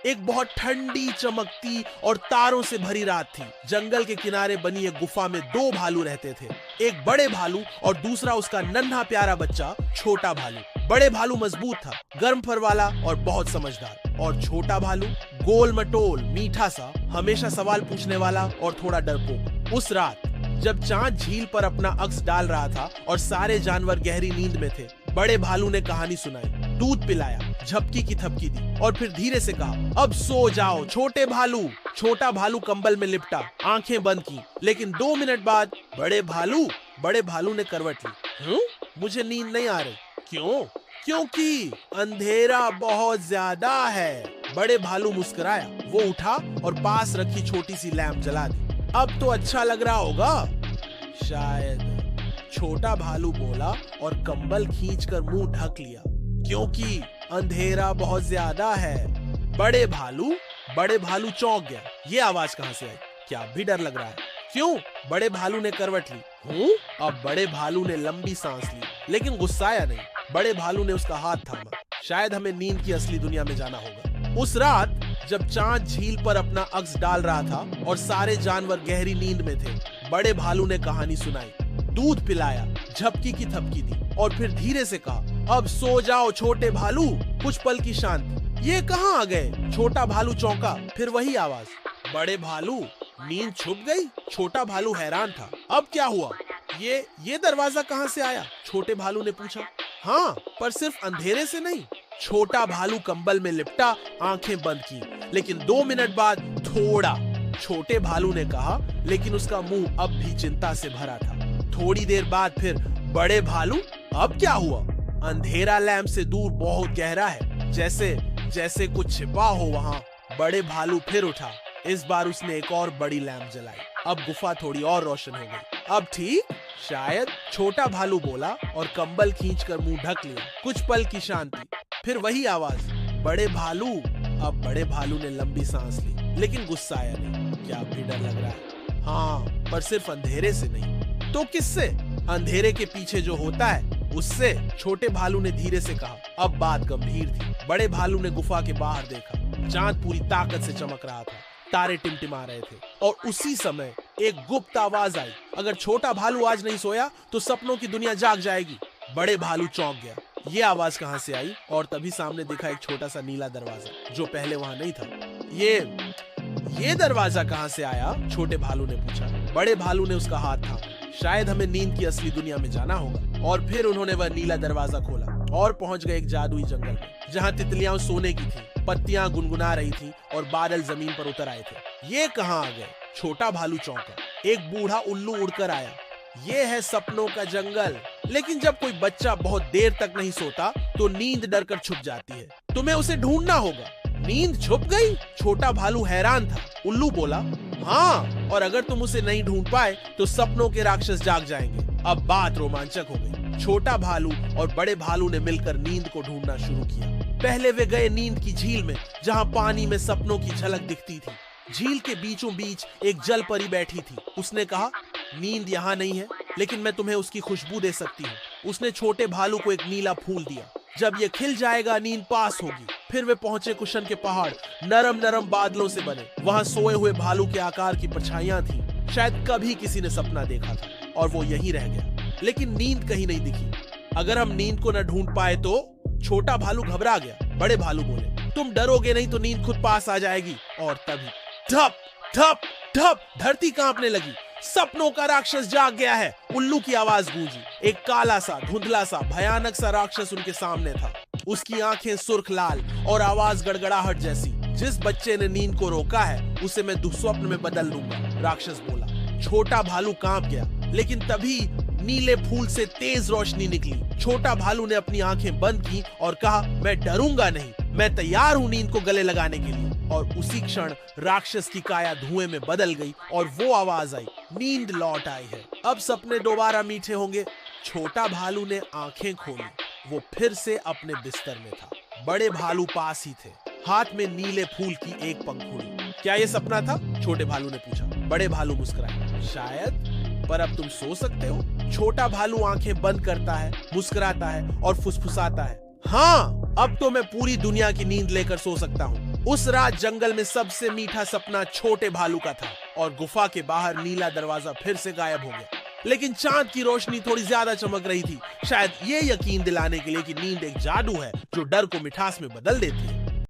एक बहुत ठंडी, चमकती और तारों से भरी रात थी। जंगल के किनारे बनी एक गुफा में दो भालू रहते थे, एक बड़े भालू और दूसरा उसका नन्हा प्यारा बच्चा छोटा भालू। बड़े भालू मजबूत था, गर्म फर वाला और बहुत समझदार, और छोटा भालू गोल मटोल, मीठा सा, हमेशा सवाल पूछने वाला और थोड़ा डरपोक। उस रात जब चांद झील पर अपना अक्स डाल रहा था और सारे जानवर गहरी नींद में थे, बड़े भालू ने कहानी सुनाई, दूध पिलाया, झपकी की थपकी दी और फिर धीरे से कहा, अब सो जाओ छोटे भालू। छोटा भालू कंबल में लिपटा, आंखें बंद की, लेकिन 2 मिनट बाद बड़े भालू ने करवट ली। मुझे नींद नहीं आ रही। क्यों? क्योंकि अंधेरा बहुत ज्यादा है। बड़े भालू मुस्कुराया, वो उठा और पास रखी छोटी सी लैंप जला दी। अब तो अच्छा लग रहा होगा शायद, छोटा भालू बोला और कंबल खींचकर मुंह ढक लिया, क्योंकि अंधेरा बहुत ज्यादा है। बड़े भालू चौंक गया। ये आवाज कहां से आई? क्या अब भी डर लग रहा है? क्यों? बड़े भालू ने करवट ली। अब बड़े भालू ने लंबी सांस ली, लेकिन गुस्साया नहीं। बड़े भालू ने उसका हाथ थामा। शायद हमें नींद की असली दुनिया में जाना होगा। उस रात जब चांद झील पर अपना अक्स डाल रहा था और सारे जानवर गहरी नींद में थे, बड़े भालू ने कहानी सुनाई, दूध पिलाया, झपकी की थपकी दी और फिर धीरे से कहा, अब सो जाओ छोटे भालू। कुछ पल की शांति। ये कहां आ गए? छोटा भालू चौंका। फिर वही आवाज, बड़े भालू, नींद छुप गई? छोटा भालू हैरान था। अब क्या हुआ? ये दरवाजा कहां से आया? छोटे भालू ने पूछा। हाँ, पर सिर्फ अंधेरे से नहीं। छोटा भालू कंबल में लिपटा, आंखें बंद की, लेकिन 2 मिनट बाद थोड़ा। छोटे भालू ने कहा, लेकिन उसका मुंह अब भी चिंता से भरा था। थोड़ी देर बाद फिर, बड़े भालू, अब क्या हुआ? अंधेरा लैंप से दूर बहुत गहरा है, जैसे कुछ छिपा हो वहां। बड़े भालू फिर उठा। इस बार उसने एक और बड़ी लैंप जलाई। अब गुफा थोड़ी और रोशन हो गई। अब ठीक? शायद, छोटा भालू बोला और कंबल खींचकर मुंह ढक लिया। कुछ पल की शांति। फिर वही आवाज, बड़े भालू। अब बड़े भालू ने लंबी सांस ली, लेकिन गुस्साया नहीं। क्या अब भी डर लग रहा है? हाँ, पर सिर्फ अंधेरे से नहीं। तो किससे? अंधेरे के पीछे जो होता है उससे, छोटे भालू ने धीरे से कहा। अब बात गंभीर थी। बड़े भालू ने गुफा के बाहर देखा। चांद पूरी ताकत से चमक रहा था, तारे टिमटिमा रहे थे, और उसी समय एक गुप्त आवाज आई, अगर छोटा भालू आज नहीं सोया तो सपनों की दुनिया जाग जाएगी। बड़े भालू चौंक गया। ये आवाज कहां से आई? और तभी सामने दिखा एक छोटा सा नीला दरवाजा, जो पहले वहां नहीं था। ये दरवाजा कहां से आया? छोटे भालू ने पूछा। बड़े भालू ने उसका हाथ थामा। शायद हमें नींद की असली दुनिया में जाना होगा। और फिर उन्होंने वह नीला दरवाजा खोला और पहुंच गए एक जादुई जंगल में, जहां तितलियां सोने की थी, पत्तियां गुनगुना रही थी और बादल जमीन पर उतर आए थे। ये कहां आ गए? छोटा भालू चौंका। एक बूढ़ा उल्लू उड़कर आया। ये है सपनों का जंगल। लेकिन जब कोई बच्चा बहुत देर तक नहीं सोता तो नींद डरकर छुप जाती है। तुम्हें उसे ढूंढना होगा। नींद छुप गई? छोटा भालू हैरान था। उल्लू बोला, हाँ, और अगर तुम उसे नहीं ढूंढ पाए तो सपनों के राक्षस जाग जाएंगे। अब बात रोमांचक हो गई। छोटा भालू और बड़े भालू ने मिलकर नींद को ढूंढना शुरू किया। पहले वे गए नींद की झील में, जहां पानी में सपनों की झलक दिखती थी। झील के बीचों बीच एक जल परी बैठी थी। उसने कहा, नींद यहाँ नहीं है, लेकिन मैं तुम्हें उसकी खुशबू दे सकती हूँ। उसने छोटे भालू को एक नीला फूल दिया। जब ये खिल जाएगा नींद पास होगी। फिर वे पहुंचे कुशन के पहाड़, नरम नरम बादलों से बने। वहां सोए हुए भालू के आकार की परछाइयां थी। शायद कभी किसी ने सपना देखा था और वो यहीं रह गया। लेकिन नींद कहीं नहीं दिखी। अगर हम नींद को न ढूंढ पाए तो? छोटा भालू घबरा गया। बड़े भालू बोले, तुम डरोगे नहीं तो नींद खुद पास आ जाएगी। और तभी धप धप धप, धरती कांपने लगी। सपनों का राक्षस जाग गया है। उल्लू की आवाज गूंजी। एक काला सा, धुंधला सा, भयानक सा राक्षस उनके सामने था। उसकी आंखें सुर्ख लाल और आवाज गड़गड़ाहट जैसी। जिस बच्चे ने नींद को रोका है उसे मैं दुस्वप्न में बदल दूंगा, राक्षस बोला। छोटा भालू कांप गया, लेकिन तभी नीले फूल से तेज रोशनी निकली। छोटा भालू ने अपनी आंखें बंद की और कहा, मैं डरूंगा नहीं, मैं तैयार हूं नींद को गले लगाने के लिए। और उसी क्षण राक्षस की काया धुएं में बदल गई और वो आवाज आई, नींद लौट आई है, अब सपने दोबारा मीठे होंगे। छोटा भालू ने आंखें खोली। वो फिर से अपने बिस्तर में था। बड़े भालू पास ही थे, हाथ में नीले फूल की एक पंखुड़ी। क्या ये सपना था? छोटे भालू ने पूछा। बड़े भालू मुस्कुराए। शायद, पर अब तुम सो सकते हो। छोटा भालू आंखें बंद करता है, मुस्कुराता है और फुसफुसाता है, हाँ, अब तो मैं पूरी दुनिया की नींद लेकर सो सकता हूँ। उस रात जंगल में सबसे मीठा सपना छोटे भालू का था और गुफा के बाहर नीला दरवाजा फिर से गायब हो गया। लेकिन चांद की रोशनी थोड़ी ज्यादा चमक रही थी, शायद ये यकीन दिलाने के लिए कि नींद एक जादू है जो डर को मिठास में बदल देती है।